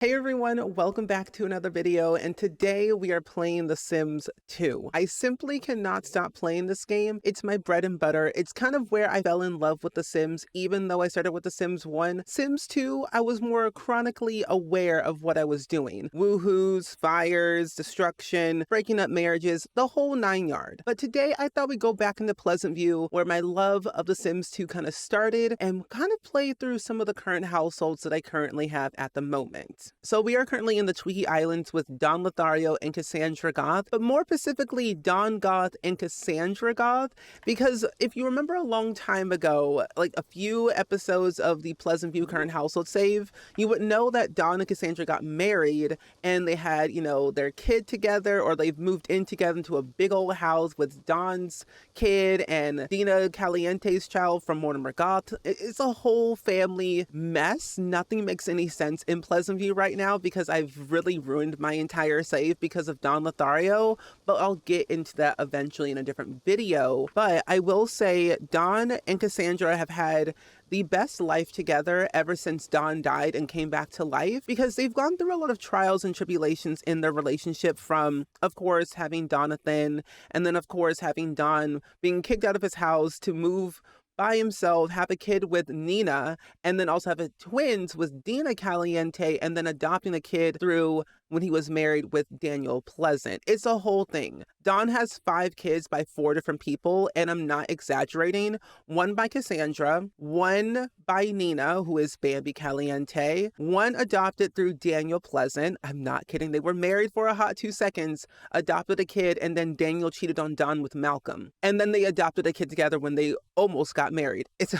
Hey everyone, welcome back to another video, and today we are playing The Sims 2. I simply cannot stop playing this game. It's my bread and butter. It's kind of where I fell in love with The Sims, even though I started with The Sims 1. Sims 2, I was more chronically aware of what I was doing. Woohoos, fires, destruction, breaking up marriages, the whole 9 yards. But today I thought we'd go back into Pleasantview, where my love of The Sims 2 kind of started, and kind of play through some of the current households that I currently have at the moment. So we are currently in the Tweaky Islands with Don Lothario and Cassandra Goth, but more specifically Don Goth and Cassandra Goth, because if you remember a long time ago, like a few episodes of the Pleasantview current household save, you would know that Don and Cassandra got married and they had, their kid together, or they've moved in together into a big old house with Don's kid and Dina Caliente's child from Mortimer Goth. It's a whole family mess. Nothing makes any sense in Pleasantview right now because I've really ruined my entire save because of Don Lothario, but I'll get into that eventually in a different video. But I will say Don and Cassandra have had the best life together ever since Don died and came back to life, because they've gone through a lot of trials and tribulations in their relationship, from, of course, having Donathan, and then, of course, having Don being kicked out of his house to move by himself, have a kid with Nina, and then also have twins with Dina Caliente, and then adopting a kid through when he was married with Daniel Pleasant. It's a whole thing. Don has 5 kids by 4 different people, and I'm not exaggerating. 1 by Cassandra, 1 by Nina, who is Bambi Caliente, 1 adopted through Daniel Pleasant. I'm not kidding. They were married for a hot 2 seconds, adopted a kid, and then Daniel cheated on Don with Malcolm. And then they adopted a kid together when they almost got married. It's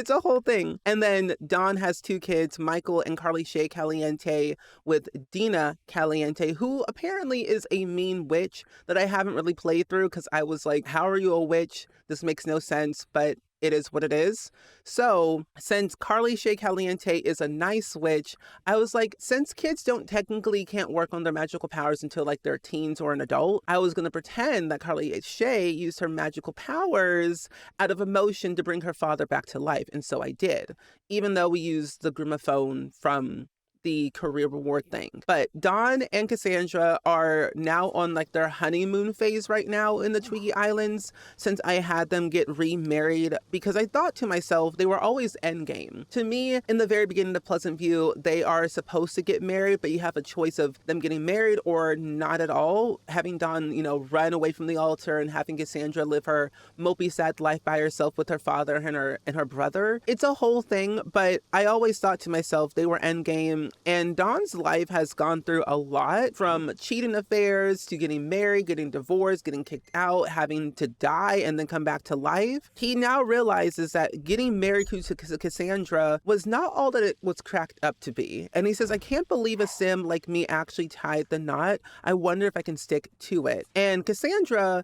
a whole thing. And then Don has 2 kids, Michael and Carly Shay Caliente, with Dina Caliente, who apparently is a mean witch that I haven't really played through because I was like, how are you a witch? This makes no sense, but it is what it is. So since Carly Shay Caliente is a nice witch, I was like, since kids can't work on their magical powers until like they're teens or an adult, I was going to pretend that Carly Shay used her magical powers out of emotion to bring her father back to life. And so I did, even though we used the gramophone from the career reward thing. But Don and Cassandra are now on like their honeymoon phase right now in the Tweaky Islands, since I had them get remarried, because I thought to myself, they were always endgame. To me, in the very beginning of Pleasantview, they are supposed to get married, but you have a choice of them getting married or not at all, having Don, run away from the altar, and having Cassandra live her mopey sad life by herself with her father and her brother. It's a whole thing, but I always thought to myself, they were endgame. And Don's life has gone through a lot, from cheating affairs to getting married, getting divorced, getting kicked out, having to die and then come back to life. He now realizes that getting married to Cassandra was not all that it was cracked up to be. And he says, I can't believe a sim like me actually tied the knot. I wonder if I can stick to it. And Cassandra,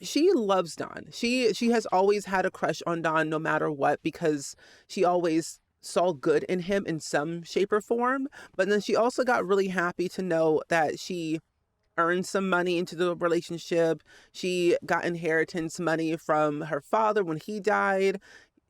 she loves Don. She has always had a crush on Don no matter what, because she always saw good in him in some shape or form. But then she also got really happy to know that she earned some money into the relationship. She got inheritance money from her father when he died.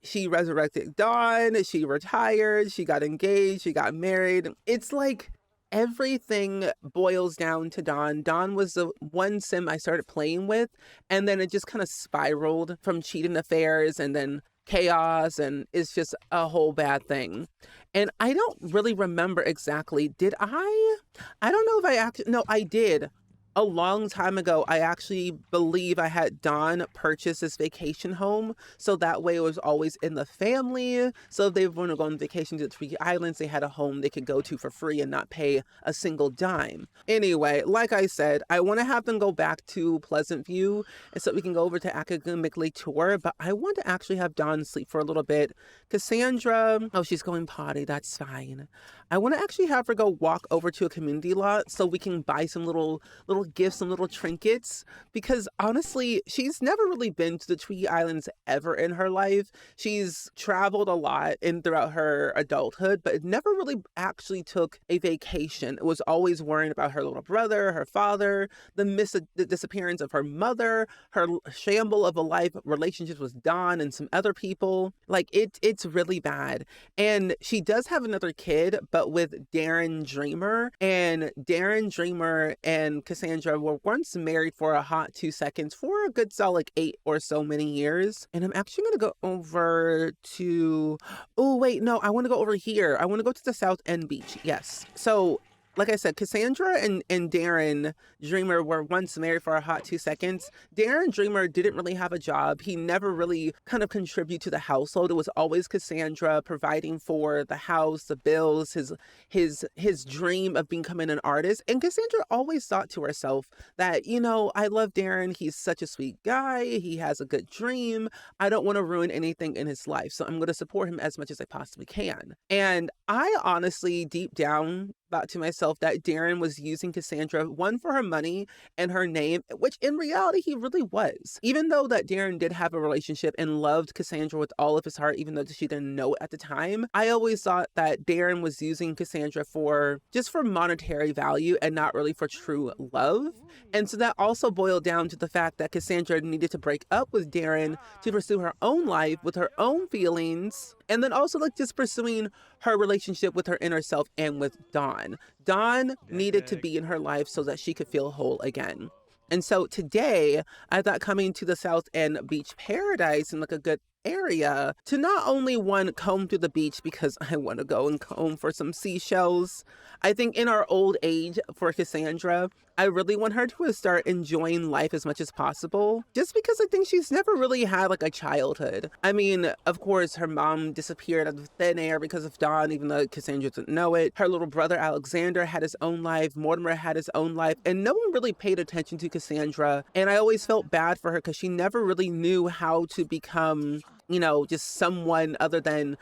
She resurrected Don. She retired. She got engaged. She got married. It's like everything boils down to Don. Don was the one sim I started playing with, and then it just kind of spiraled from cheating affairs and then chaos, and it's just a whole bad thing. And I don't really remember exactly. I don't know if I did. A long time ago, I actually believe I had Don purchase this vacation home, so that way it was always in the family. So if they want to go on vacation to the Tweaky Islands, they had a home they could go to for free and not pay a single dime. Anyway, like I said, I want to have them go back to Pleasantview, and so we can go over to academically tour, but I want to actually have Don sleep for a little bit. Cassandra, she's going potty, that's fine. I want to actually have her go walk over to a community lot so we can buy some little I'll give some little trinkets because honestly, she's never really been to the Tweety Islands ever in her life. She's traveled a lot throughout her adulthood, but never really actually took a vacation. It was always worrying about her little brother, her father, the disappearance of her mother, her shamble of a life, relationships with Don and some other people. Like it's really bad. And she does have another kid, but with Darren Dreamer. And Darren Dreamer and Cassandra were once married for a hot 2 seconds for a good solid 8 or so many years. And I'm actually going to go over to, oh wait, no, I want to go over here. I want to go to the South End Beach. Yes. So like I said, Cassandra and Darren Dreamer were once married for a hot 2 seconds. Darren Dreamer didn't really have a job. He never really kind of contributed to the household. It was always Cassandra providing for the house, the bills, his dream of becoming an artist. And Cassandra always thought to herself that, you know, I love Darren. He's such a sweet guy. He has a good dream. I don't want to ruin anything in his life. So I'm going to support him as much as I possibly can. And I honestly, deep down, thought to myself that Darren was using Cassandra, one, for her money and her name, which in reality he really was. Even though that Darren did have a relationship and loved Cassandra with all of his heart, even though she didn't know it at the time, I always thought that Darren was using Cassandra for monetary value and not really for true love. And so that also boiled down to the fact that Cassandra needed to break up with Darren to pursue her own life with her own feelings, and then also like just pursuing her relationship with her inner self and with Don. Don needed to be in her life so that she could feel whole again. And so today, I thought coming to the South End Beach Paradise and like a good area to not only one, comb through the beach because I want to go and comb for some seashells. I think in our old age for Cassandra, I really want her to start enjoying life as much as possible, just because I think she's never really had like a childhood. I mean, of course, her mom disappeared out of thin air because of Don, even though Cassandra didn't know it. Her little brother Alexander had his own life. Mortimer had his own life, and no one really paid attention to Cassandra. And I always felt bad for her because she never really knew how to become, you know, just someone other than,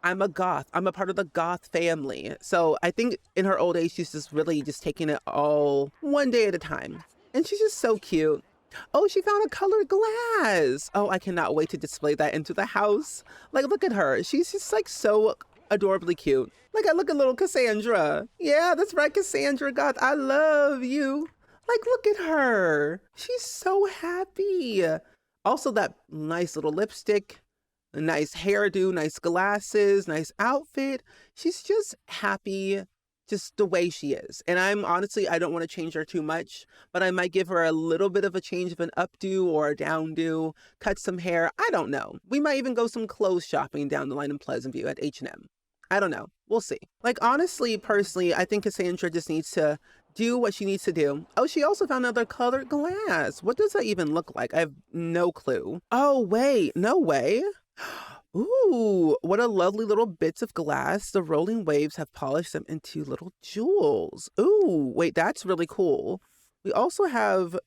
I'm a goth. I'm a part of the goth family. So I think in her old age, she's just really just taking it all one day at a time. And she's just so cute. Oh, she found a colored glass. Oh, I cannot wait to display that into the house. Like, look at her. She's just like so adorably cute. Like, I look at little Cassandra. Yeah, that's right, Cassandra Goth. I love you. Like, look at her. She's so happy. Also, that nice little lipstick. A nice hairdo, nice glasses, nice outfit. She's just happy just the way she is. And I'm honestly, I don't want to change her too much, but I might give her a little bit of a change of an updo or a downdo, cut some hair. I don't know. We might even go some clothes shopping down the line in Pleasantview at H&M. I don't know. We'll see. Like, honestly, personally, I think Cassandra just needs to do what she needs to do. Oh, she also found another colored glass. What does that even look like? I have no clue. Oh, wait, no way. Ooh, what a lovely little bits of glass. The rolling waves have polished them into little jewels. Ooh, wait, that's really cool. We also have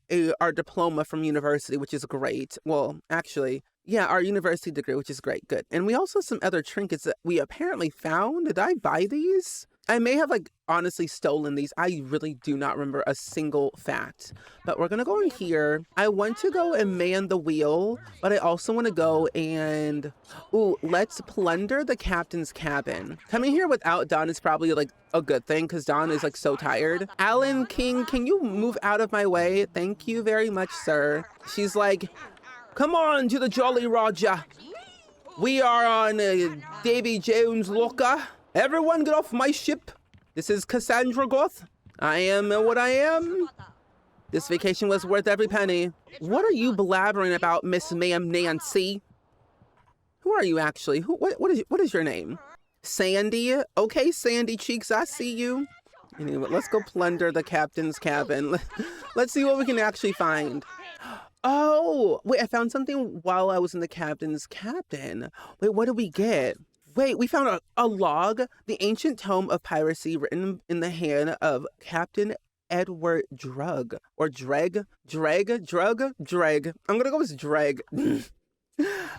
our diploma from university, which is great. Well, actually, yeah, our university degree, which is great. Good. And we also have some other trinkets that we apparently found. Did I buy these? I may have like honestly stolen these. I really do not remember a single fact, but we're going to go in here. I want to go and man the wheel, but I also want to go and, ooh, let's plunder the captain's cabin. Coming here without Don is probably like a good thing because Don is like so tired. Alan King, can you move out of my way? Thank you very much, sir. She's like, come on to the Jolly Roger. We are on Davy Jones' locker. Everyone get off my ship. This is Cassandra Goth. I am what I am. This vacation was worth every penny. What are you blabbering about, Miss Ma'am Nancy? Who are you actually? What is your name? Sandy? Okay, Sandy Cheeks, I see you. Anyway, let's go plunder the captain's cabin. Let's see what we can actually find. Oh, wait, I found something while I was in the captain's cabin. Wait, what did we get? Wait, we found a log, the ancient tome of piracy written in the hand of Captain Edward Drug, or Dreg. I'm gonna go with Dreg. I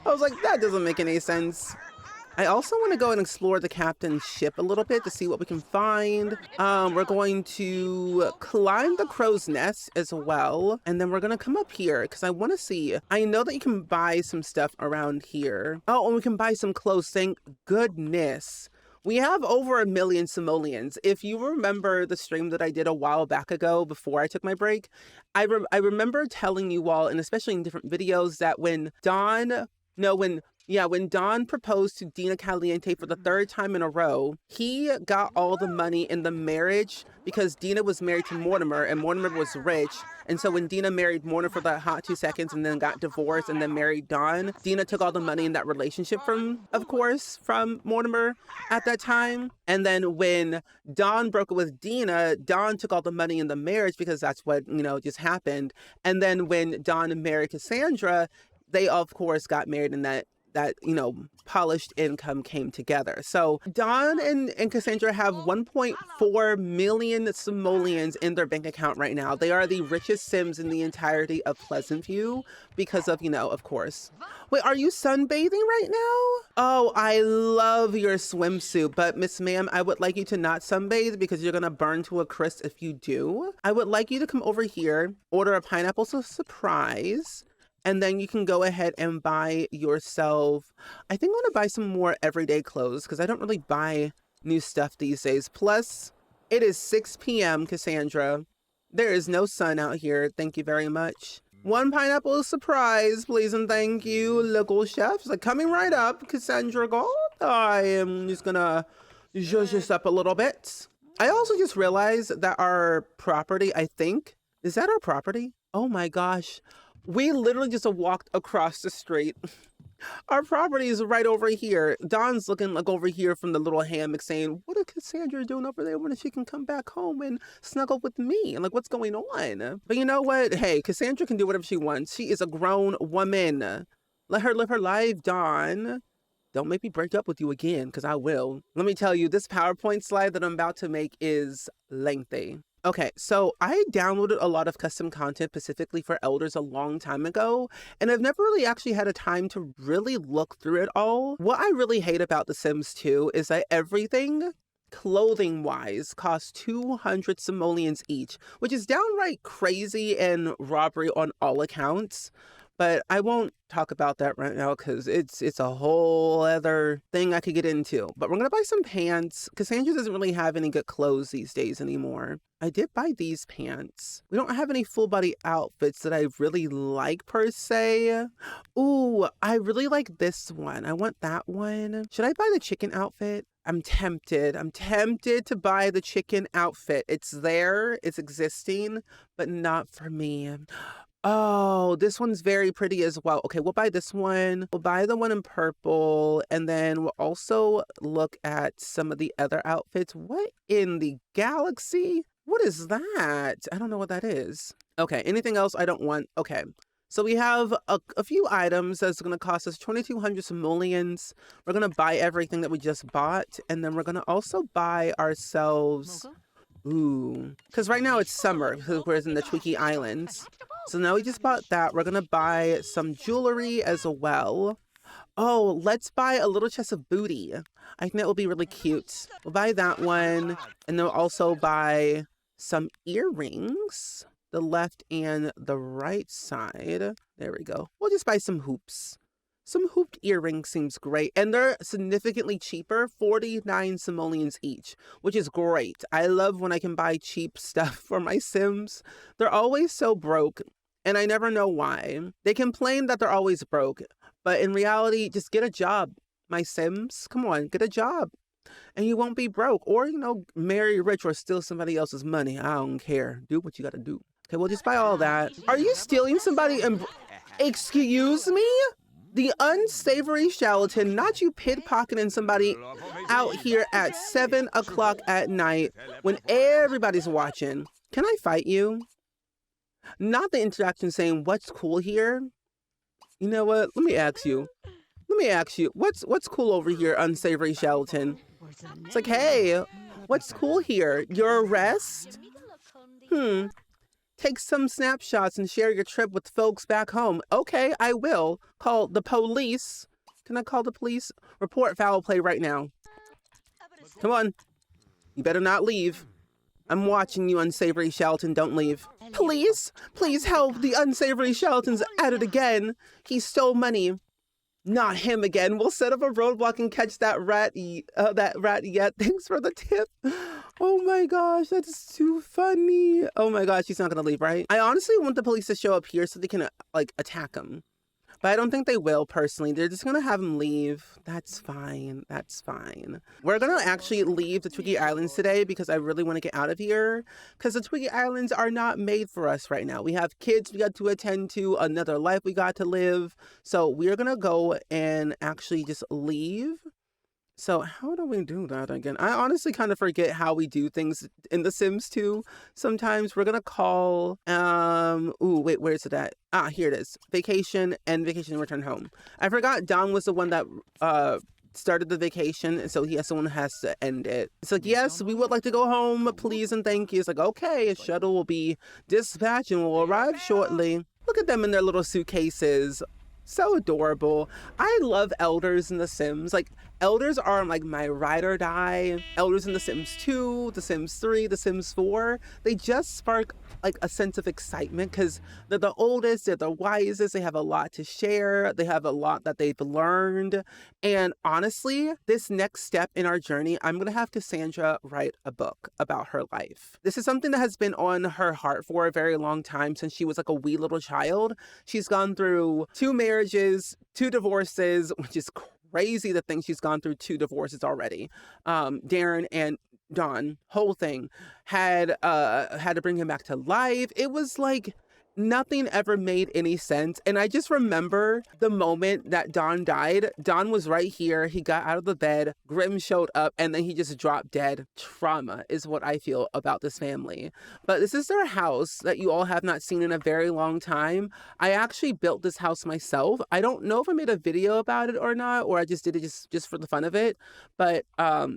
was like, that doesn't make any sense. I also want to go and explore the captain's ship a little bit to see what we can find. We're going to climb the crow's nest as well. And then we're going to come up here because I want to see. I know that you can buy some stuff around here. Oh, and we can buy some clothes. Thank goodness. We have over 1 million simoleons. If you remember the stream that I did a while back ago before I took my break, I remember telling you all, and especially in different videos, that when Dawn proposed to Dina Caliente for the 3rd time in a row, he got all the money in the marriage because Dina was married to Mortimer and Mortimer was rich. And so when Dina married Mortimer for that hot 2 seconds and then got divorced and then married Dawn, Dina took all the money in that relationship from Mortimer at that time. And then when Dawn broke up with Dina, Dawn took all the money in the marriage because that's what, just happened. And then when Dawn married Cassandra, they of course got married in that polished income came together. So Dawn and Cassandra have 1.4 million simoleons in their bank account right now. They are the richest Sims in the entirety of Pleasantview because of, of course. Wait, are you sunbathing right now? Oh, I love your swimsuit, but Miss Ma'am, I would like you to not sunbathe because you're gonna burn to a crisp if you do. I would like you to come over here, order a pineapple surprise, and then you can go ahead and buy yourself, I think I want to buy some more everyday clothes because I don't really buy new stuff these days. Plus, it is 6 p.m., Cassandra. There is no sun out here. Thank you very much. 1 pineapple surprise, please, and thank you, local chefs. Like, coming right up, Cassandra Gold. I am just gonna zhuzh this up a little bit. I also just realized that our property, is that our property? Oh my gosh. We literally just walked across the street. Our property is right over here. Dawn's looking like over here from the little hammock saying, what is Cassandra doing over there when she can come back home and snuggle with me? And like, what's going on? But you know what? Hey, Cassandra can do whatever she wants. She is a grown woman. Let her live her life, Dawn. Don't make me break up with you again, because I will. Let me tell you, this PowerPoint slide that I'm about to make is lengthy. Okay, so I downloaded a lot of custom content specifically for elders a long time ago, and I've never really actually had a time to really look through it all. What I really hate about The Sims 2 is that everything, clothing-wise, costs 200 simoleons each, which is downright crazy and robbery on all accounts. But I won't talk about that right now because it's a whole other thing I could get into. But we're going to buy some pants. Cassandra doesn't really have any good clothes these days anymore. I did buy these pants. We don't have any full body outfits that I really like per se. Ooh, I really like this one. I want that one. Should I buy the chicken outfit? I'm tempted. I'm tempted to buy the chicken outfit. It's there, it's existing, but not for me. Oh, this one's very pretty as well. Okay, we'll buy this one. We'll buy the one in purple. And then we'll also look at some of the other outfits. What in the galaxy? What is that? I don't know what that is. Okay, anything else I don't want? Okay, so we have a few items that's going to cost us 2,200 simoleons. We're going to buy everything that we just bought. And then we're going to also buy ourselves... Ooh, because right now it's summer because we're in the Tweaky Islands. So now we just bought that. We're going to buy some jewelry as well. Oh, let's buy a little chest of booty. I think that will be really cute. We'll buy that one. And then we'll also buy some earrings, the left and the right side. There we go. We'll just buy some hoops. Some hooped earrings seems great. And they're significantly cheaper, 49 simoleons each, which is great. I love when I can buy cheap stuff for my Sims. They're always so broke, and I never know why. They complain that they're always broke, but in reality, just get a job, my Sims. Come on, get a job, and you won't be broke. Or, marry rich or steal somebody else's money. I don't care. Do what you gotta do. Okay, we'll just buy all that. Are you stealing somebody and... Excuse me? The unsavory charlatan, not you pickpocketing somebody out here at 7 o'clock at night when everybody's watching. Can I fight you? Not the interaction saying, what's cool here? You know what? Let me ask you. What's cool over here, unsavory charlatan? It's like, hey, what's cool here? Your arrest? Take some snapshots and share your trip with folks back home. Okay, I will. Call the police. Can I call the police? Report foul play right now. Come on. You better not leave. I'm watching you, unsavory Shelton. Don't leave. Police? Please help. The unsavory Shelton's at it again. He stole money. Not him again. We'll set up a roadblock and catch that rat yet. Thanks for the tip. Oh my gosh, that's too funny. Oh my gosh, he's not gonna leave, right? I honestly want the police to show up here so they can like attack him. But I don't think they will, personally. They're just gonna have him leave. That's fine. That's fine. We're gonna actually leave the Twiggy Islands today because I really want to get out of here. Because the Twiggy Islands are not made for us right now. We have kids we got to attend to, another life we got to live. So we're gonna go and actually just leave. So how do we do that again? I honestly kind of forget how we do things in The Sims 2. Sometimes we're gonna call, ooh, wait, where's it at? Ah, here it is. Vacation and vacation return home. I forgot Don was the one that started the vacation, and so he has someone who has to end it. It's like, yes, we would like to go home, please and thank you. It's like, okay, a shuttle will be dispatched and will arrive shortly. Look at them in their little suitcases. So adorable. I love elders in The Sims. Like, elders are like my ride or die. Elders in The Sims 2, The Sims 3, The Sims 4. They just spark like a sense of excitement because they're the oldest, they're the wisest, they have a lot to share, they have a lot that they've learned. And honestly, this next step in our journey, I'm gonna have Cassandra write a book about her life. This is something that has been on her heart for a very long time, since she was like a wee little child. She's gone through 2 marriages, 2 divorces, which is crazy to think she's gone through 2 divorces already. Darren and Dawn, whole thing, had to bring him back to life. It was like nothing ever made any sense. And I just remember the moment that Dawn died. Dawn was right here. He got out of the bed. Grim showed up and then he just dropped dead. Trauma is what I feel about this family. But this is their house that you all have not seen in a very long time. I actually built this house myself. I don't know if I made a video about it or not, or I just did it just for the fun of it. But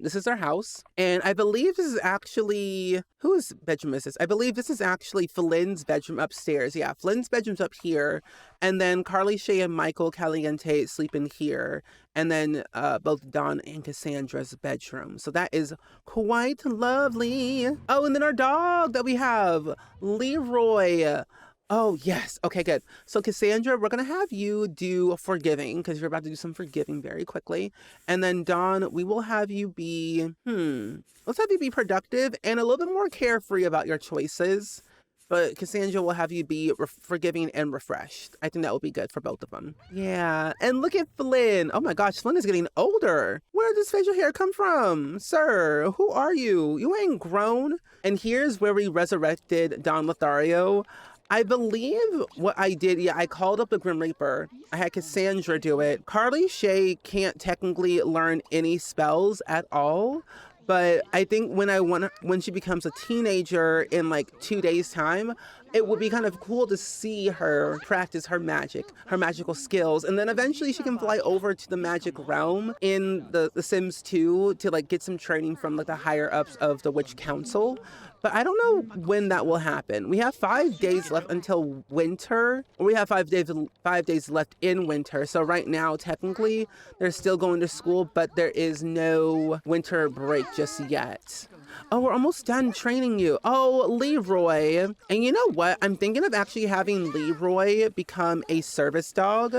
this is their house. And I believe this is actually, whose bedroom is this? I believe this is actually Flynn's bedroom upstairs. Yeah, Flynn's bedroom's up here, and then Carly, Shay, and Michael Caliente sleep in here, and then both Dawn and Cassandra's bedroom. So that is quite lovely. Oh, and then our dog that we have, Leroy. Oh, yes. Okay, good. So Cassandra, we're going to have you do forgiving because you're about to do some forgiving very quickly. And then Dawn, we will have you be, let's have you be productive and a little bit more carefree about your choices. But Cassandra will have you be forgiving and refreshed. I think that will be good for both of them. Yeah. And look at Flynn. Oh my gosh, Flynn is getting older. Where did this facial hair come from? Sir, who are you? You ain't grown. And here's where we resurrected Don Lothario. I believe what I did, yeah, I called up the Grim Reaper. I had Cassandra do it. Carly Shay can't technically learn any spells at all. But I think when she becomes a teenager in like 2 days' time, it would be kind of cool to see her practice her magical skills. And then eventually she can fly over to the magic realm in the Sims 2 to like get some training from like the higher ups of the Witch Council. But I don't know when that will happen. We have 5 days left until winter. Or we have 5 days left in winter. So right now, technically, they're still going to school, but there is no winter break just yet. Oh, we're almost done training you. Oh, Leroy. And you know what? I'm thinking of actually having Leroy become a service dog.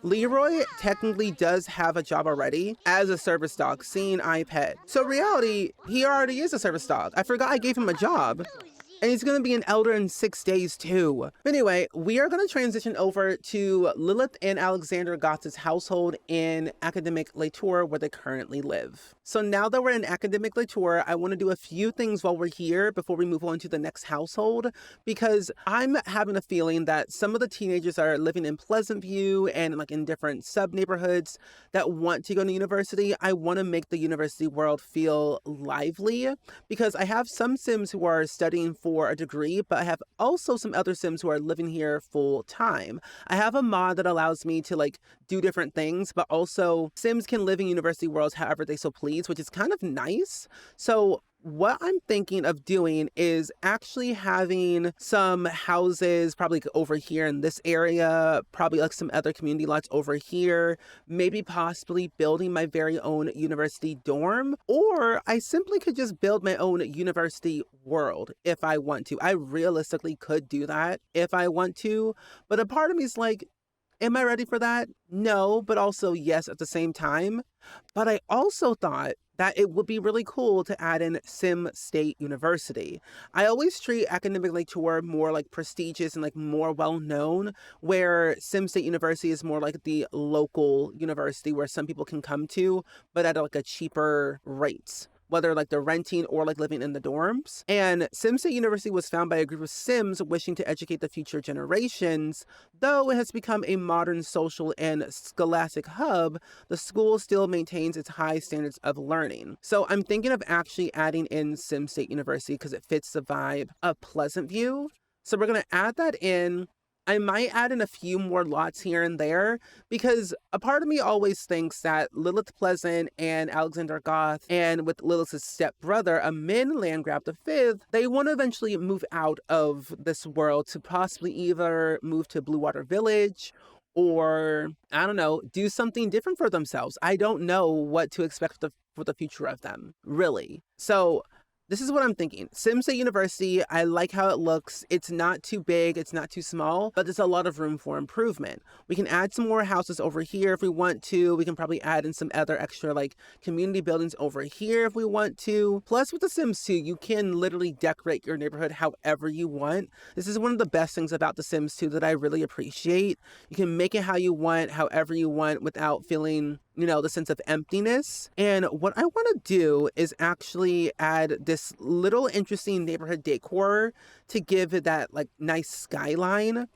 Leroy technically does have a job already as a service dog, seeing iPet. So reality, he already is a service dog. I forgot I gave him a job. And he's going to be an elder in 6 days too. But anyway, we are going to transition over to Lilith and Alexander Gotz's household in Academic Latour, where they currently live. So now that we're in Academic Latour, I want to do a few things while we're here before we move on to the next household, because I'm having a feeling that some of the teenagers are living in Pleasantview and like in different sub-neighborhoods that want to go to university. I want to make the university world feel lively, because I have some Sims who are studying for a degree, but I have also some other Sims who are living here full time. I have a mod that allows me to like do different things, but also Sims can live in university worlds however they so please, which is kind of nice. So what I'm thinking of doing is actually having some houses probably over here in this area, probably like some other community lots over here, maybe possibly building my very own university dorm, or I simply could just build my own university world if I want to. I realistically could do that if I want to, but a part of me is like, am I ready for that? No, but also yes at the same time. But I also thought that it would be really cool to add in Sim State University. I always treat academic like tour more like prestigious and like more well known, where Sim State University is more like the local university where some people can come to, but at like a cheaper rates, whether like they're renting or like living in the dorms. And Sim State University was found by a group of Sims wishing to educate the future generations. Though it has become a modern social and scholastic hub, the school still maintains its high standards of learning. So I'm thinking of actually adding in Sim State University because it fits the vibe of Pleasantview. So we're going to add that in. I might add in a few more lots here and there because a part of me always thinks that Lilith Pleasant and Alexander Goth, and with Lilith's stepbrother, a Min Landgrab the Fifth, they want to eventually move out of this world to possibly either move to Blue Water Village or, I don't know, do something different for themselves. I don't know what to expect for the future of them, really. So this is what I'm thinking. Sim State University, I like how it looks. It's not too big, it's not too small, but there's a lot of room for improvement. We can add some more houses over here if we want to. We can probably add in some other extra like community buildings over here if we want to. Plus with The Sims 2, you can literally decorate your neighborhood however you want. This is one of the best things about The Sims 2 that I really appreciate. You can make it how you want, however you want, without feeling, you know, the sense of emptiness. And what I want to do is actually add this little interesting neighborhood decor to give it that like nice skyline.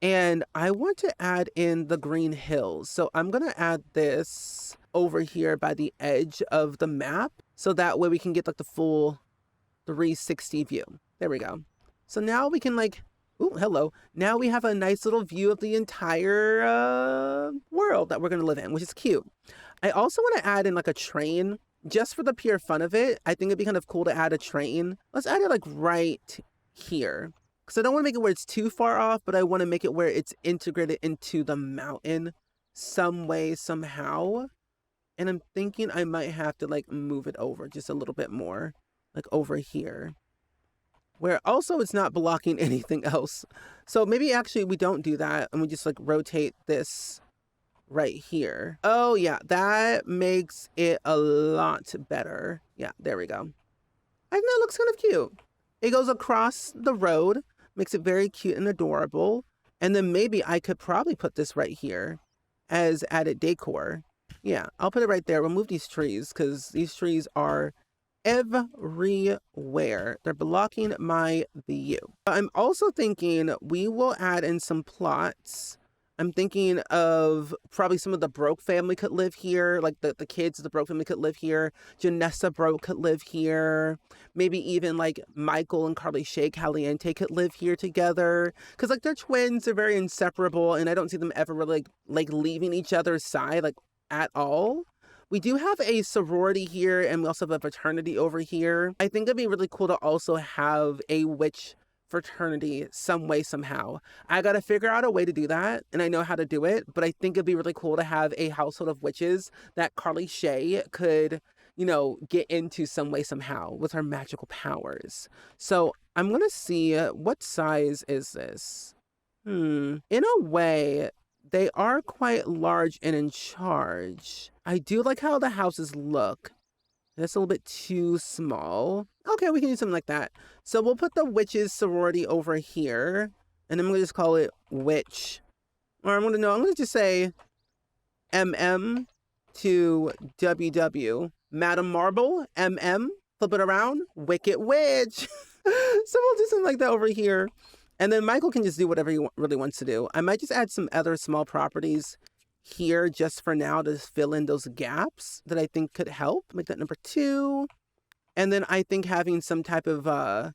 And I want to add in the green hills. So I'm going to add this over here by the edge of the map. So that way we can get like the full 360 view. There we go. So now we can like, ooh, hello. Now we have a nice little view of the entire world that we're going to live in, which is cute. I also want to add in like a train just for the pure fun of it. I think it'd be kind of cool to add a train. Let's add it like right here. Because I don't want to make it where it's too far off, but I want to make it where it's integrated into the mountain some way, somehow. And I'm thinking I might have to like move it over just a little bit more, like over here, where also it's not blocking anything else. So maybe actually we don't do that and we just like rotate this right here. Oh yeah, that makes it a lot better. Yeah, there we go. I think that looks kind of cute. It goes across the road, makes it very cute and adorable. And then maybe I could probably put this right here as added decor. Yeah, I'll put it right there. Remove these trees because these trees are everywhere. They're blocking my view. I'm also thinking we will add in some plots. I'm thinking of probably some of the Broke family could live here, like the kids of the Broke family could live here. Janessa Broke could live here. Maybe even like Michael and Carly Shay Caliente could live here together. Because like they're twins, they're very inseparable, and I don't see them ever really like leaving each other's side like at all. We do have a sorority here, and we also have a fraternity over here. I think it'd be really cool to also have a witch fraternity some way, somehow. I gotta figure out a way to do that, and I know how to do it, but I think it'd be really cool to have a household of witches that Carly Shay could, you know, get into some way, somehow with her magical powers. So I'm gonna see what size is this? In a way, they are quite large and in charge. I do like how the houses look. That's a little bit too small. Okay, we can do something like that. So we'll put the witches sorority over here. And I'm going to just call it witch. Or I'm going to just say MM to WW. Madam Marble, MM. Flip it around. Wicked Witch. So we'll do something like that over here. And then Michael can just do whatever he really wants to do. I might just add some other small properties here just for now to fill in those gaps that I think could help. Make that number 2. And then I think having some type of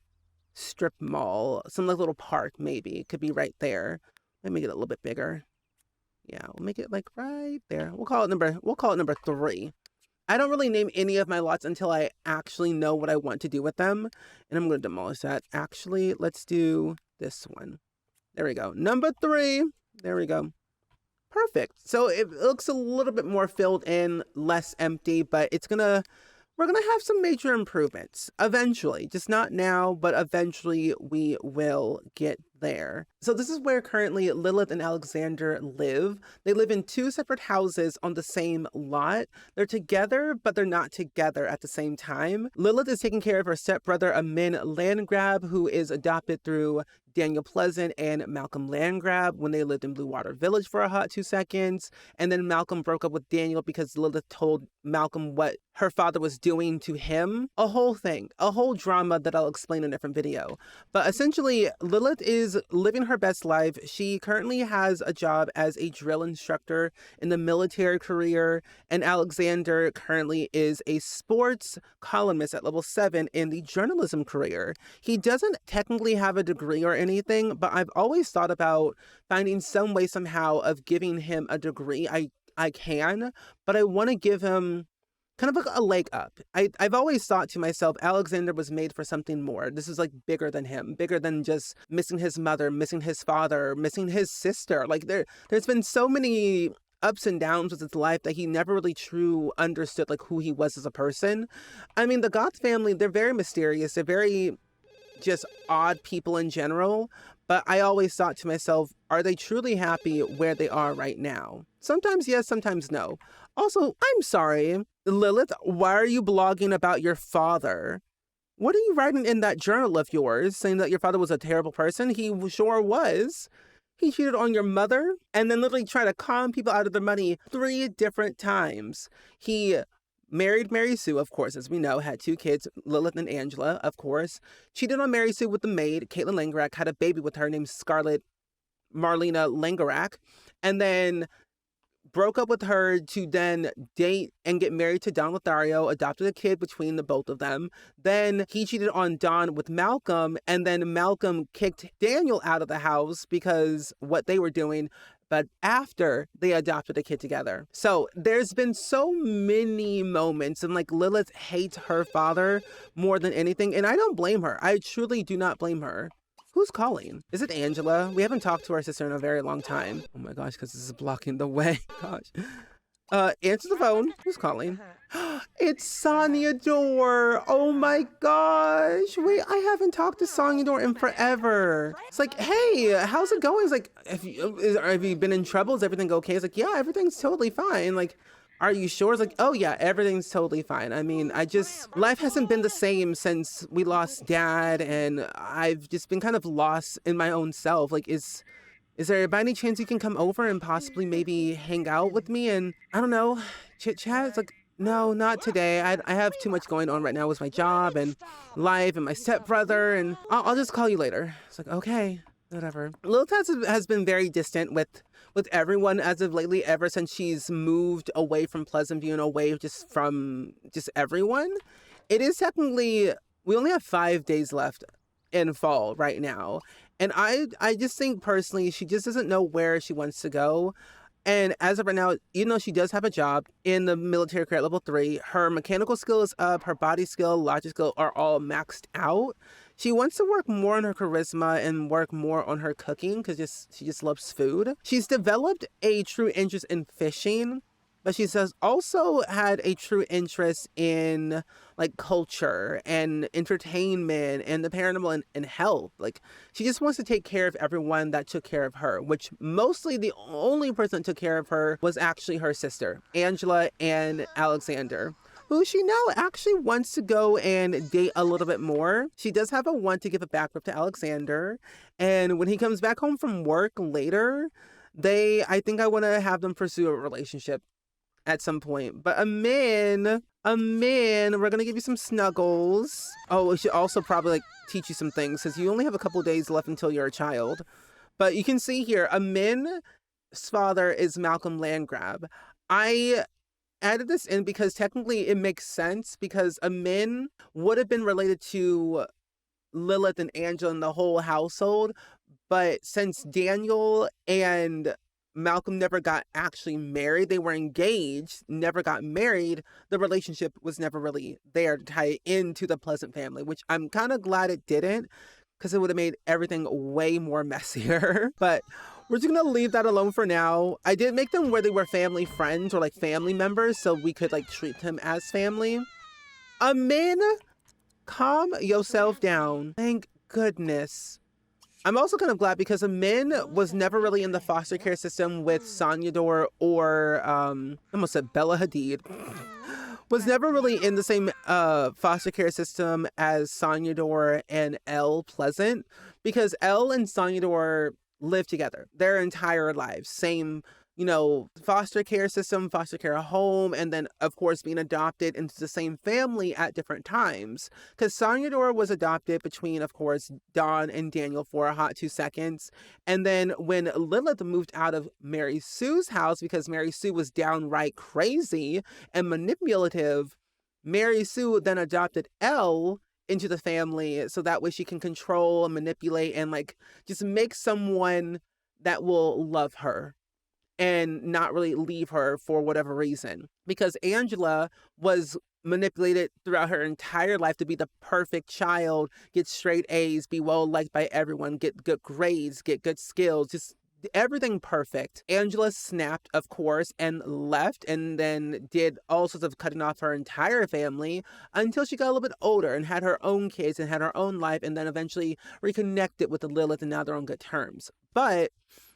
strip mall, some like little park maybe could be right there. Let me make it a little bit bigger. Yeah, we'll make it like right there. We'll call it number 3. I don't really name any of my lots until I actually know what I want to do with them. And I'm going to demolish that. Actually, let's do this one. There we go. Number 3. There we go. Perfect. So it looks a little bit more filled in, less empty, but we're going to have some major improvements eventually. Just not now, but eventually we will get there. So this is where currently Lilith and Alexander live. They live in 2 separate houses on the same lot. They're together, but they're not together at the same time. Lilith is taking care of her stepbrother, Amin Landgrab, who is adopted through Daniel Pleasant and Malcolm Landgrab when they lived in Blue Water Village for a hot 2 seconds. And then Malcolm broke up with Daniel because Lilith told Malcolm what her father was doing to him. A whole thing, a whole drama that I'll explain in a different video. But essentially, Lilith is living her best life. She currently has a job as a drill instructor in the military career, and Alexander currently is a sports columnist at level 7 in the journalism career. He doesn't technically have a degree or anything, but I've always thought about finding some way somehow of giving him a degree. I can, but I want to give him kind of like a leg up. I've always thought to myself, Alexander was made for something more. This is like bigger than him, bigger than just missing his mother, missing his father, missing his sister. Like there's been so many ups and downs with his life that he never really true understood like who he was as a person. I mean, the Goth family, they're very mysterious. They're very just odd people in general. But I always thought to myself, are they truly happy where they are right now? Sometimes yes, sometimes no. Also, I'm sorry, Lilith, why are you blogging about your father? What are you writing in that journal of yours, saying that your father was a terrible person? He sure was. He cheated on your mother and then literally tried to con people out of their money 3 different times. He married Mary Sue, of course, as we know, had 2 kids, Lilith and Angela, of course. Cheated on Mary Sue with the maid, Caitlin Langerak, had a baby with her named Scarlett Marlena Langerak, and then broke up with her to then date and get married to Don Lothario, adopted a kid between the both of them. Then he cheated on Don with Malcolm, and then Malcolm kicked Daniel out of the house because what they were doing, but after they adopted a kid together. So there's been so many moments, and like Lilith hates her father more than anything, and I don't blame her. I truly do not blame her. Who's calling? Is it Angela? We haven't talked to our sister in a very long time. Oh my gosh, because this is blocking the way. Gosh. Answer the phone. Who's calling? It's Sonya Dor. Oh my gosh. Wait, I haven't talked to Sonya Dor in forever. It's like, hey, how's it going? It's like, have you been in trouble? Is everything okay? It's like, yeah, everything's totally fine. Like, are you sure? It's like, oh yeah, everything's totally fine. I mean, life hasn't been the same since we lost Dad, and I've just been kind of lost in my own self. Like, is there by any chance you can come over and possibly maybe hang out with me and, I don't know, chit chat? It's like, no, not today. I have too much going on right now with my job and life and my stepbrother, and I'll just call you later. It's like, okay, whatever. Lilith has been very distant with everyone as of lately, ever since she's moved away from Pleasantview and away just from just everyone. It is technically, we only have 5 days left in fall right now. And I just think personally, she just doesn't know where she wants to go. And as of right now, even though she does have a job in the military career at level 3, her mechanical skill is up, her body skill, logic skill are all maxed out. She wants to work more on her charisma and work more on her cooking because she just loves food. She's developed a true interest in fishing, but she says also had a true interest in like culture and entertainment and the paranormal and health. Like, she just wants to take care of everyone that took care of her, which mostly the only person that took care of her was actually her sister, Angela and Alexander, who she now actually wants to go and date a little bit more. She does have a want to give a back rub to Alexander. And when he comes back home from work later, I think I want to have them pursue a relationship at some point. But Amin, we're going to give you some snuggles. Oh, we should also probably like teach you some things because you only have a couple days left until you're a child. But you can see here, Amin's father is Malcolm Landgrab. I added this in because technically it makes sense because Amin would have been related to Lilith and Angela and the whole household, but since Daniel and Malcolm never got actually married. They were engaged, never got married. The relationship was never really there to tie it into the Pleasant family, which I'm kind of glad it didn't, because it would have made everything way more messier. But we're just gonna leave that alone for now. I did make them where they were family friends or like family members, so we could like treat them as family. Amin, calm yourself down. Thank goodness. I'm also kind of glad because Amin was never really in the foster care system with Sonyador or I almost said Bella Hadid. Was never really in the same foster care system as Sonyador and Elle Pleasant, because Elle and Sonyador lived together their entire lives. Same, foster care system, foster care home, and then, of course, being adopted into the same family at different times. Because Sonyador was adopted between, of course, Dawn and Daniel for a hot 2 seconds. And then when Lilith moved out of Mary Sue's house, because Mary Sue was downright crazy and manipulative, Mary Sue then adopted Elle into the family so that way she can control and manipulate and like just make someone that will love her and not really leave her for whatever reason. Because Angela was manipulated throughout her entire life to be the perfect child, get straight A's, be well liked by everyone, get good grades, get good skills, just everything perfect. Angela snapped, of course, and left, and then did all sorts of cutting off her entire family until she got a little bit older and had her own kids and had her own life, and then eventually reconnected with the Lilith, and now they're on good terms. But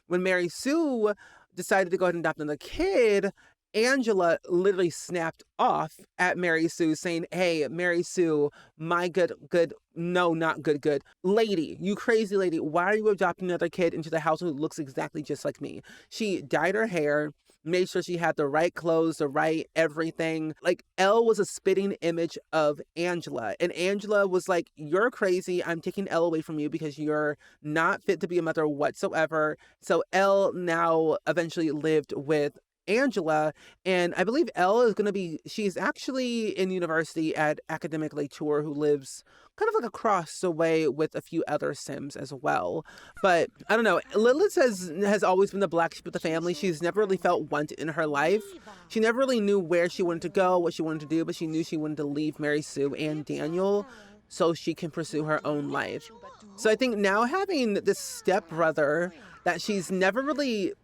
when Mary Sue decided to go ahead and adopt another kid, Angela literally snapped off at Mary Sue, saying, "Hey, Mary Sue, my good, no, not good lady, you crazy lady, why are you adopting another kid into the house who looks exactly just like me?" She dyed her hair, made sure she had the right clothes, the right everything. Like, Elle was a spitting image of Angela. And Angela was like, "You're crazy. I'm taking Elle away from you because you're not fit to be a mother whatsoever." So Elle now eventually lived with Angela, and I believe Elle is going to she's actually in university at Academic Latour, who lives kind of like across the way with a few other Sims as well. But I don't know, Lilith has always been the black sheep of the family. She's never really felt wanted in her life. She never really knew where she wanted to go, what she wanted to do, but she knew she wanted to leave Mary Sue and Daniel so she can pursue her own life. So I think now having this stepbrother that she's never really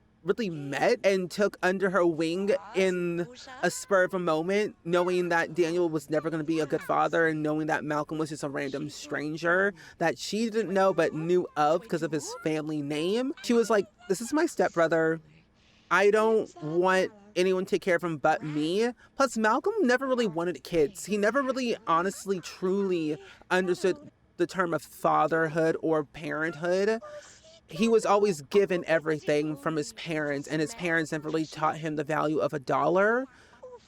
met and took under her wing in a spur of a moment, knowing that Daniel was never going to be a good father and knowing that Malcolm was just a random stranger that she didn't know but knew of because of his family name. She was like, "This is my stepbrother. I don't want anyone to take care of him but me." Plus, Malcolm never really wanted kids. He never really honestly, truly understood the term of fatherhood or parenthood. He was always given everything from his parents, and his parents never really taught him the value of a dollar.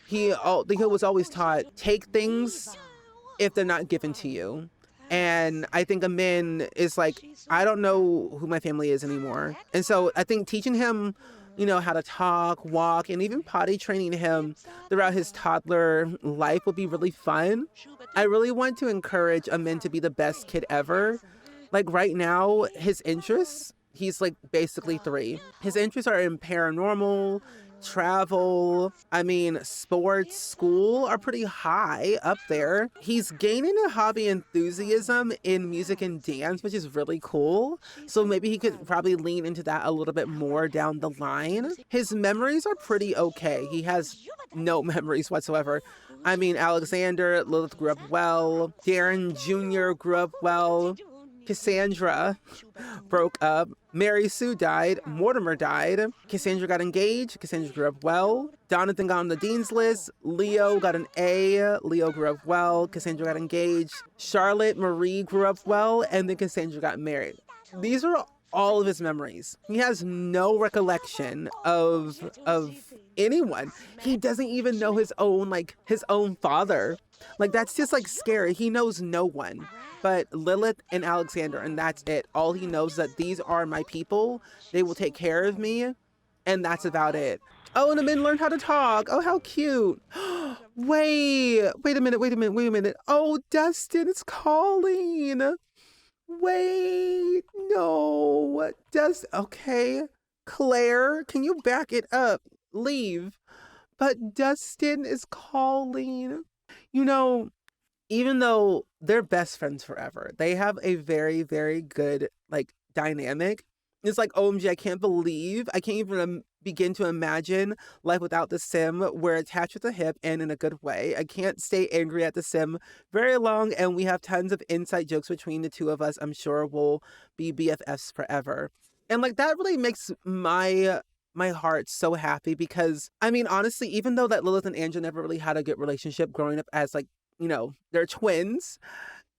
He was always taught, take things if they're not given to you. And I think Amin is like, I don't know who my family is anymore. And so I think teaching him, how to talk, walk, and even potty training him throughout his toddler life would be really fun. I really want to encourage Amin to be the best kid ever. Like right now, his interests, he's like basically 3. His interests are in paranormal, travel, sports, school are pretty high up there. He's gaining a hobby enthusiasm in music and dance, which is really cool. So maybe he could probably lean into that a little bit more down the line. His memories are pretty okay. He has no memories whatsoever. Alexander, Lilith grew up well. Darren Jr. grew up well. Cassandra broke up. Mary Sue died. Mortimer died. Cassandra got engaged. Cassandra grew up well. Jonathan got on the dean's list. Leo got an A. Leo grew up well. Cassandra got engaged. Charlotte Marie grew up well. And then Cassandra got married. These are all of his memories. He has no recollection of anyone. He doesn't even know his own father. Like, that's just scary. He knows no one but Lilith and Alexander, and that's it. All he knows is that these are my people. They will take care of me, and that's about it. Oh, and Amin learned how to talk. Oh, how cute. Wait a minute. Oh, Dustin is calling. Wait, no. Okay. Claire, can you back it up? Leave. But Dustin is calling. You know, even though they're best friends forever, they have a very, very good, like, dynamic. It's like, OMG, I can't even begin to imagine life without the sim. We're attached at the hip and in a good way. I can't stay angry at the sim very long, and we have tons of inside jokes between the two of us. I'm sure we'll be BFFs forever. And like, that really makes my heart so happy because, I mean, honestly, even though that Lilith and Angela never really had a good relationship growing up as, like, you know, they're twins,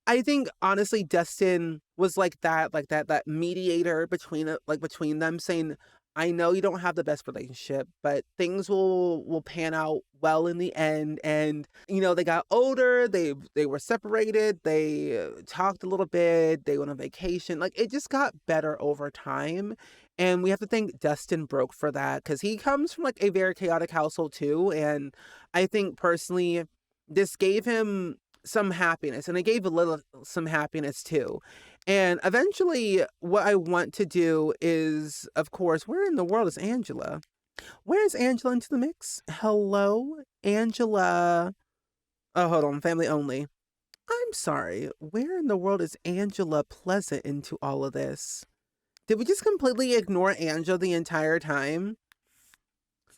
I think honestly Dustin was like that mediator between them, saying, I know you don't have the best relationship, but things will pan out well in the end. And you know, they got older, they were separated, they talked a little bit, they went on vacation, like it just got better over time. And we have to thank Dustin Broke for that, because he comes from like a very chaotic household too. And I think personally this gave him some happiness, and it gave Lilith some happiness too. And eventually what I want to do is, of course, where in the world is Angela? Where is Angela into the mix? Hello, Angela. Oh, hold on, family only. I'm sorry, where in the world is Angela Pleasant into all of this? Did we just completely ignore Angela the entire time?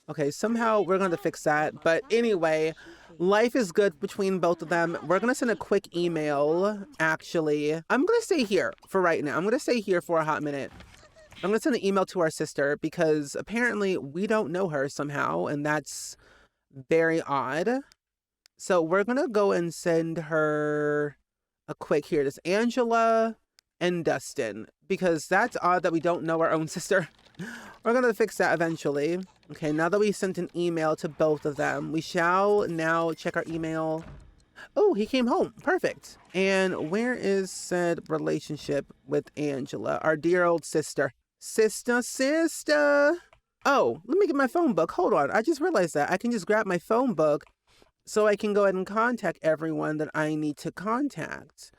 Okay, somehow we're going to fix that. But anyway, life is good between both of them. We're going to send a quick email, actually. I'm going to stay here for right now. I'm going to stay here for a hot minute. I'm going to send an email to our sister because apparently we don't know her somehow, and that's very odd. So we're going to go and send her a quick here. This Angela and Dustin, because that's odd that we don't know our own sister. We're going to fix that eventually. Okay, now that we sent an email to both of them, we shall now check our email. Oh, he came home. Perfect. And where is said relationship with Angela, our dear old sister? Sister. Oh, let me get my phone book. Hold on. I just realized that I can just grab my phone book so I can go ahead and contact everyone that I need to contact.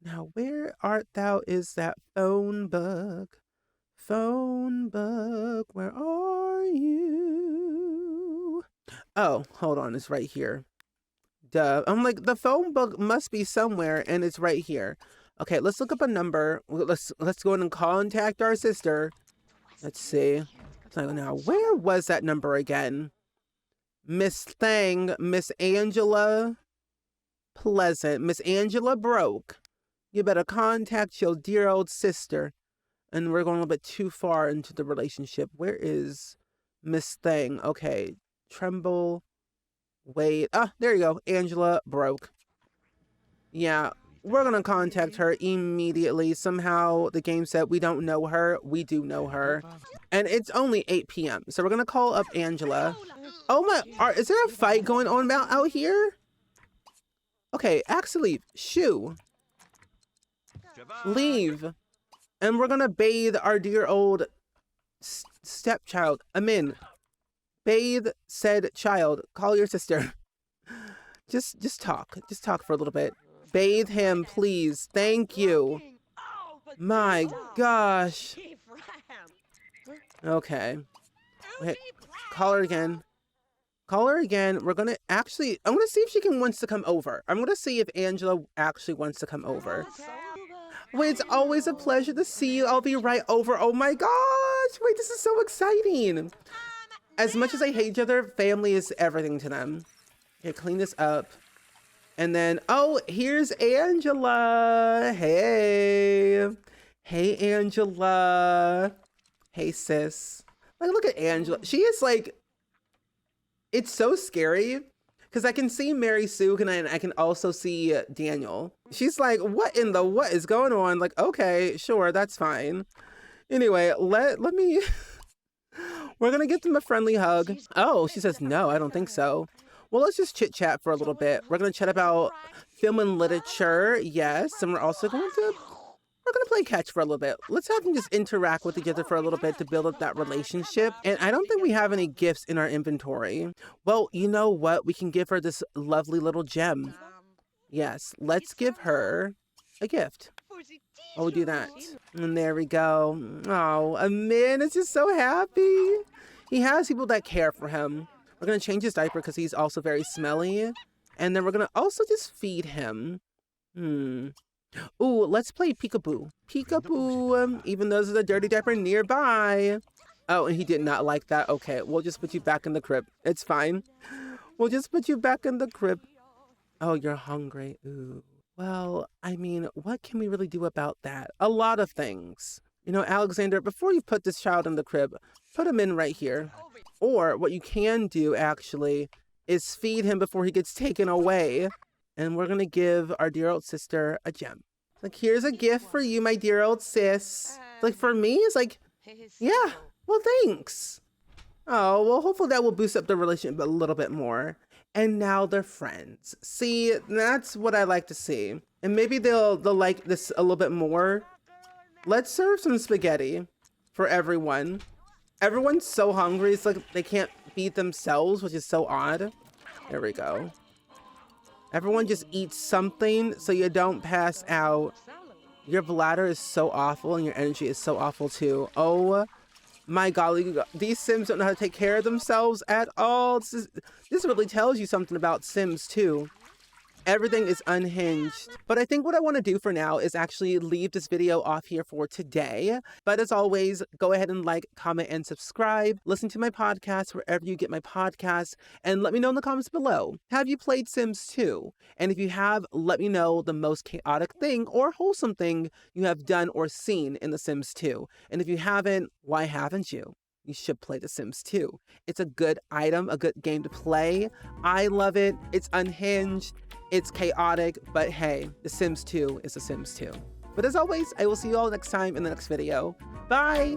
Now, where art thou is that phone book? Phone book, where are you? Oh, hold on, it's right here. Duh. I'm like, the phone book must be somewhere, and it's right here. Okay, let's look up a number. Let's go in and contact our sister. Let's see. So now, where was that number again? Miss Angela Pleasant, Miss Angela Broke. You better contact your dear old sister. And we're going a little bit too far into the relationship. Where is Miss Thing? Okay. Tremble. Wait. Ah, there you go. Angela Broke. Yeah, we're going to contact her immediately. Somehow the game said we don't know her. We do know her. And it's only 8 p.m. So we're going to call up Angela. Oh my, is there a fight going on out here? Okay, actually, shoo. Leave. And we're going to bathe our dear old stepchild. Amin. Bathe said child. Call your sister. Just talk. Just talk for a little bit. Bathe him, please. Thank you. My gosh. Okay. Wait. Call her again. Call her again. We're going to actually, I'm going to see if she wants to come over. I'm going to see if Angela actually wants to come over. Wait, it's always a pleasure to see you. I'll be right over. Oh my gosh. Wait, this is so exciting. As much as I hate each other, family is everything to them. Okay, clean this up. And then, oh, here's Angela. Hey. Hey, Angela. Hey, sis. Like, look at Angela. She is like, it's so scary. Because I can see Mary Sue and I can also see Daniel. She's like, what is going on? Like, okay, sure, that's fine. Anyway, let me, we're going to give them a friendly hug. Oh, she says, no, I don't think so. Well, let's just chit chat for a little bit. We're going to chat about film and literature. Yes. And we're also going to play catch for a little bit. Let's have them just interact with each other for a little bit to build up that relationship. And I don't think we have any gifts in our inventory. Well, you know what? We can give her this lovely little gem. Yes, let's give her a gift. Oh, we'll do that. And there we go. Oh, Amin is just so happy. He has people that care for him. We're going to change his diaper because he's also very smelly. And then we're going to also just feed him. Ooh, let's play peekaboo. Peekaboo, even though there's a dirty diaper nearby. Oh, and he did not like that. Okay, we'll just put you back in the crib. It's fine. We'll just put you back in the crib. Oh, you're hungry. Ooh. Well, I mean, what can we really do about that? A lot of things. You know, Alexander, before you put this child in the crib, put him in right here. Or what you can do, actually, is feed him before he gets taken away. And we're going to give our dear old sister a gem. Like, here's a gift for you, my dear old sis. Like, for me, it's like, yeah, well, thanks. Oh, well, hopefully that will boost up the relationship a little bit more. And now they're friends. See, that's what I like to see. And maybe they'll like this a little bit more. Let's serve some spaghetti for everyone. Everyone's so hungry. It's like they can't feed themselves, which is so odd. There we go. Everyone just eats something so you don't pass out. Your bladder is so awful and your energy is so awful too. Oh my golly, these Sims don't know how to take care of themselves at all. This really tells you something about Sims too. Everything is unhinged. But I think what I want to do for now is actually leave this video off here for today. But as always, go ahead and like, comment, and subscribe. Listen to my podcast wherever you get my podcasts. And let me know in the comments below. Have you played Sims 2? And if you have, let me know the most chaotic thing or wholesome thing you have done or seen in The Sims 2. And if you haven't, why haven't you? You should play The Sims 2. It's a good item, a good game to play. I love it. It's unhinged. It's chaotic, but hey, The Sims 2 is The Sims 2. But as always, I will see you all next time in the next video. Bye!